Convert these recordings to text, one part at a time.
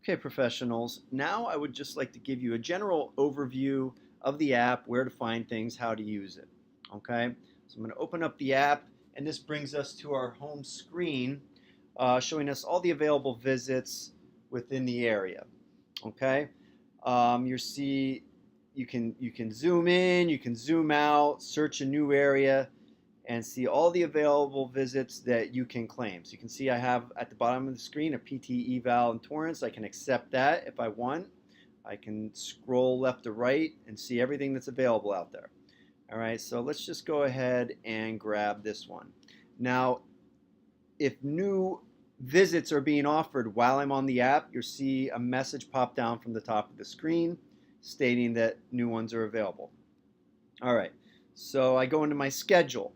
Okay, professionals, now I would just like to give you a general overview of the app, where to find things, how to use it. Okay, so I'm going to open up the app, and this brings us to our home screen, showing us all the available visits within the area. Okay, you see, you can zoom in, you can zoom out, search a new area, and see all the available visits that you can claim. So you can see I have at the bottom of the screen a PT eval in Torrance. I can accept that if I want. I can scroll left to right and see everything that's available out there. All right, so let's just go ahead and grab this one. Now, if new visits are being offered while I'm on the app, you'll see a message pop down from the top of the screen stating that new ones are available. All right, so I go into my schedule.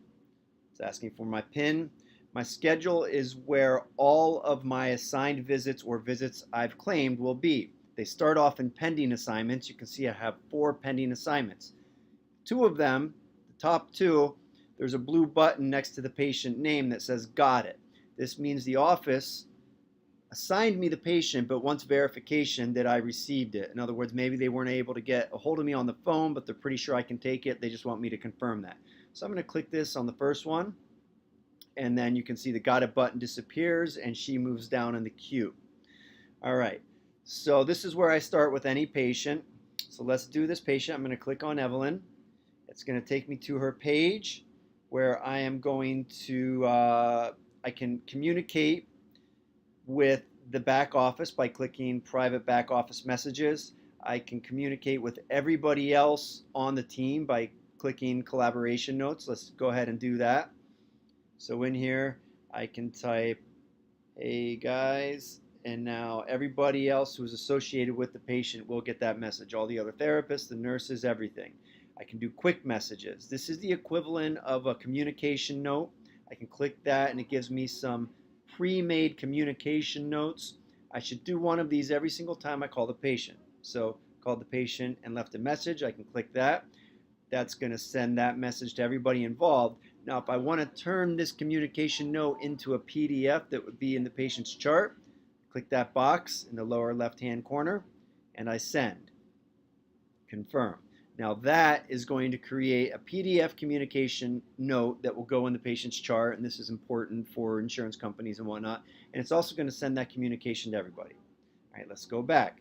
It's asking for my PIN. My schedule is where all of my assigned visits or visits I've claimed will be. They start off in pending assignments. You can see I have 4 pending assignments. 2 of them, the top 2, there's a blue button next to the patient name that says got it. This means the office assigned me the patient but wants verification that I received it. In other words, maybe they weren't able to get a hold of me on the phone, but they're pretty sure I can take it. They just want me to confirm that. So I'm going to click this on the first one, and then you can see the got it button disappears and she moves down in the queue. All right, so this is where I start with any patient. So let's do this patient. I'm going to click on Evelyn. It's going to take me to her page where I am going to, I can communicate with the back office by clicking private back office messages. I can communicate with everybody else on the team by clicking collaboration notes. Let's go ahead and do that. So in here, I can type, hey guys, and now everybody else who's associated with the patient will get that message. All the other therapists, the nurses, everything. I can do quick messages. This is the equivalent of a communication note. I can click that and it gives me some pre-made communication notes. I should do one of these every single time I call the patient. So called the patient and left a message. I can click that. That's going to send that message to everybody involved. Now, if I want to turn this communication note into a PDF that would be in the patient's chart, click that box in the lower left-hand corner, and I send. Confirm. Now that is going to create a PDF communication note that will go in the patient's chart, and this is important for insurance companies and whatnot. And it's also going to send that communication to everybody. All right, let's go back.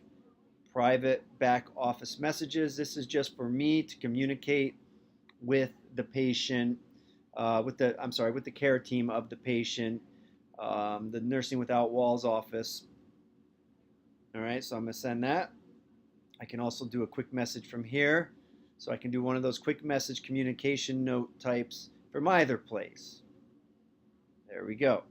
Private back office messages. This is just for me to communicate with the patient, with the care team of the patient, the Nursing Without Walls office. All right, so I'm going to send that. I can also do a quick message from here. So I can do one of those quick message communication note types from either place. There we go.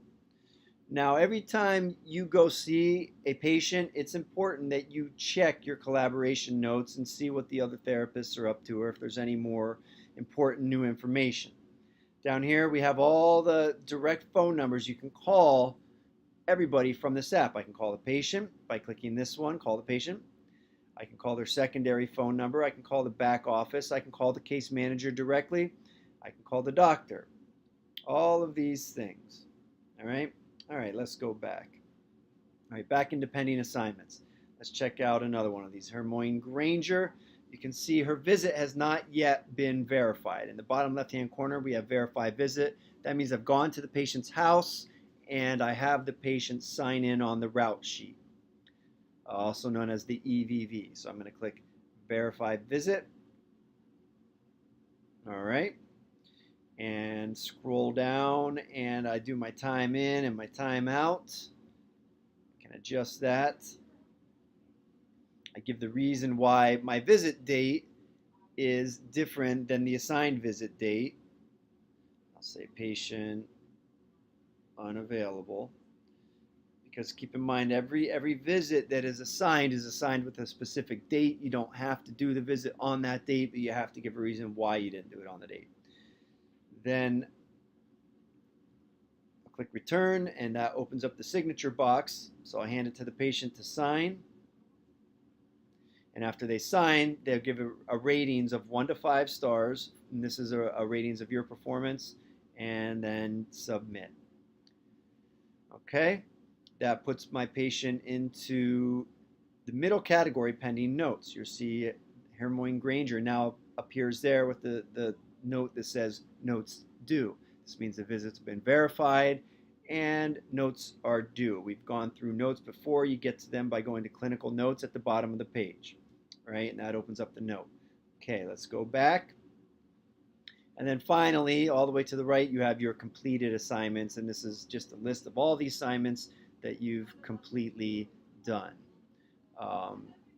Now, every time you go see a patient, it's important that you check your collaboration notes and see what the other therapists are up to, or if there's any more important new information. Down here, we have all the direct phone numbers you can call everybody from this app. I can call the patient by clicking this one, call the patient. I can call their secondary phone number. I can call the back office. I can call the case manager directly. I can call the doctor. All of these things. All right? All right, let's go back. All right, back into pending assignments. Let's check out another one of these. Hermione Granger. You can see her visit has not yet been verified. In the bottom left-hand corner, we have verify visit. That means I've gone to the patient's house and I have the patient sign in on the route sheet, also known as the EVV. So I'm going to click Verify Visit. All right. And scroll down and I do my time in and my time out. I can adjust that. I give the reason why my visit date is different than the assigned visit date. I'll say patient unavailable. Because keep in mind, every visit that is assigned with a specific date. You don't have to do the visit on that date, but you have to give a reason why you didn't do it on the date. Then I'll click return, and that opens up the signature box. So I hand it to the patient to sign. And after they sign, they'll give a ratings of 1 to 5 stars. And this is a ratings of your performance, and then submit. Okay. That puts my patient into the middle category, pending notes, you'll see Hermione Granger now appears there with the note that says notes due. This means the visit's been verified and notes are due. We've gone through notes before. You get to them by going to clinical notes at the bottom of the page, right? And that opens up the note. Okay, let's go back. And then finally, all the way to the right, you have your completed assignments. And this is just a list of all the assignments that you've completely done.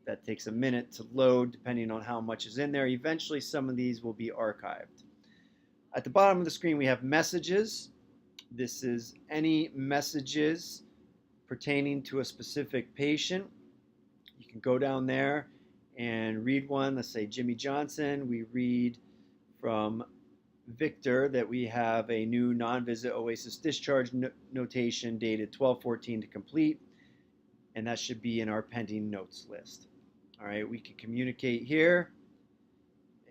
That takes a minute to load depending on how much is in there. Eventually, some of these will be archived. At the bottom of the screen, we have messages. This is any messages pertaining to a specific patient. You can go down there and read one. Let's say Jimmy Johnson. We read from Victor that we have a new non-visit OASIS discharge notation dated 12/14 to complete, and that should be in our pending notes list. All right, we can communicate here,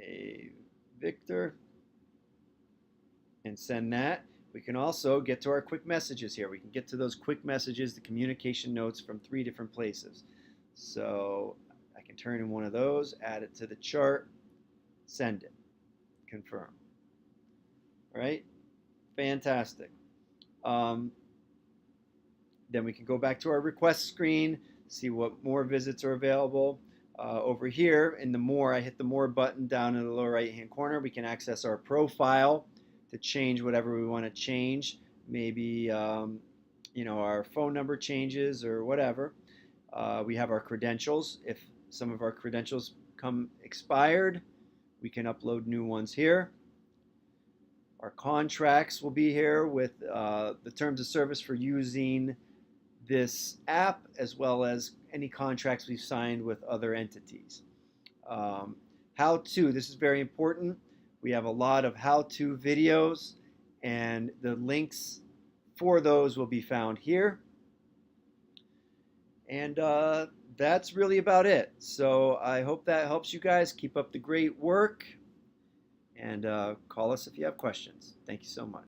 a Victor, and send that. We can also get to our quick messages here. We can get to those quick messages, the communication notes from 3 different places. So I can turn in one of those, add it to the chart, send it, confirm. All right, fantastic. Then we can go back to our request screen, see what more visits are available. Over here in the more, I hit the more button down in the lower right hand corner. We can access our profile to change whatever we want to change. Maybe our phone number changes or whatever. We have our credentials. If some of our credentials come expired, we can upload new ones here. Our contracts will be here with the terms of service for using this app, as well as any contracts we've signed with other entities. How-to, this is very important. We have a lot of how-to videos, and the links for those will be found here. And that's really about it. So I hope that helps you guys. Keep up the great work, and call us if you have questions. Thank you so much.